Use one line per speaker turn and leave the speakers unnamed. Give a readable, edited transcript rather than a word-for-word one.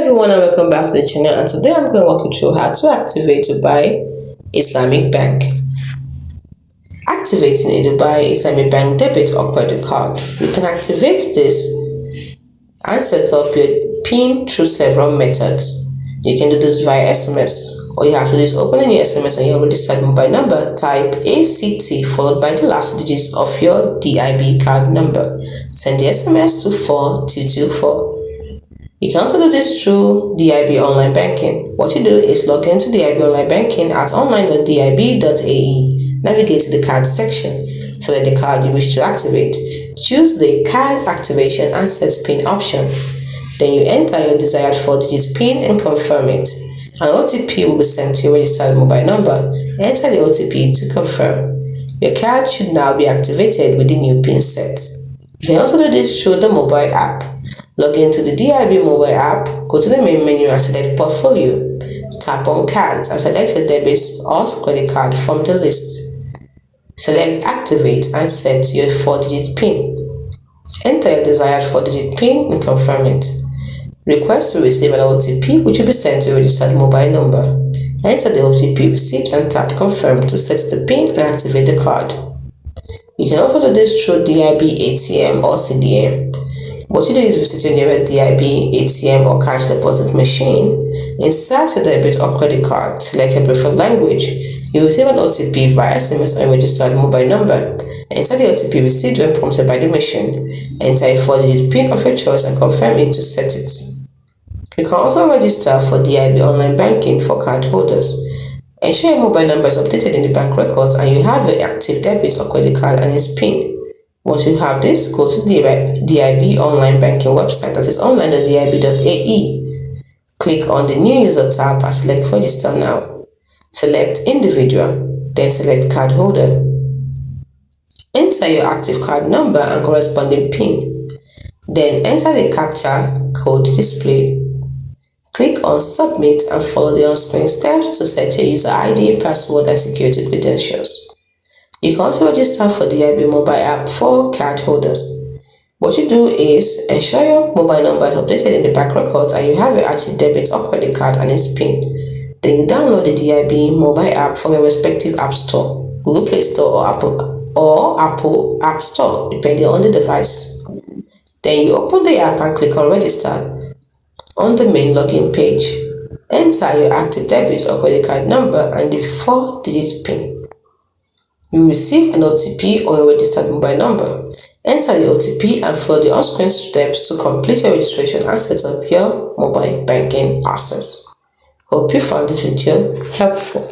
everyone and welcome back to the channel, and today I'm going to walk you through how to activate Dubai Islamic Bank. Activating a Dubai Islamic Bank debit or credit card. You can activate this and set up your PIN through several methods. You can do this via SMS. All you have to do is open your SMS and your registered mobile number, type ACT followed by the last digits of your DIB card number. Send the SMS to 42224. You can also do this through DIB online banking. What you do is log into DIB online banking at online.dib.ae. Navigate to the card section. Select the card you wish to activate. Choose the card activation and set PIN option. Then you enter your desired 4-digit PIN and confirm it. An OTP will be sent to your registered mobile number. Enter the OTP to confirm. Your card should now be activated with the new PIN set. You can also do this through the mobile app. Log into the DIB mobile app, go to the main menu and select Portfolio. Tap on Cards and select your debit or credit card from the list. Select Activate and set your 4-digit PIN. Enter your desired 4-digit PIN and confirm it. Request to receive an OTP which will be sent to your registered mobile number. Enter the OTP received and tap Confirm to set the PIN and activate the card. You can also do this through DIB ATM or CDM. What you do is visit your nearest DIB, ATM or cash deposit machine, insert your debit or credit card, select your preferred language. You will receive an OTP via SMS on your registered mobile number. Enter the OTP received when prompted by the machine. Enter a 4-digit PIN of your choice and confirm it to set it. You can also register for DIB online banking for card holders. Ensure your mobile number is updated in the bank records and you have your active debit or credit card and its PIN. Once you have this, go to the DIB online banking website, that is online.dib.ae. Click on the New User tab and select Register Now. Select Individual, then select Card Holder. Enter your active card number and corresponding PIN. Then enter the captcha code displayed. Click on Submit and follow the on-screen steps to set your user ID, password, and security credentials. You can also register for the DIB mobile app for card holders. What you do is ensure your mobile number is updated in the bank records and you have your active debit or credit card and its PIN. Then you download the DIB mobile app from your respective app store, Google Play Store or Apple App Store, depending on the device. Then you open the app and click on Register. On the main login page, enter your active debit or credit card number and the 4-digit PIN. You will receive an OTP on your registered mobile number. Enter the OTP and follow the on-screen steps to complete your registration and set up your mobile banking access. Hope you found this video helpful.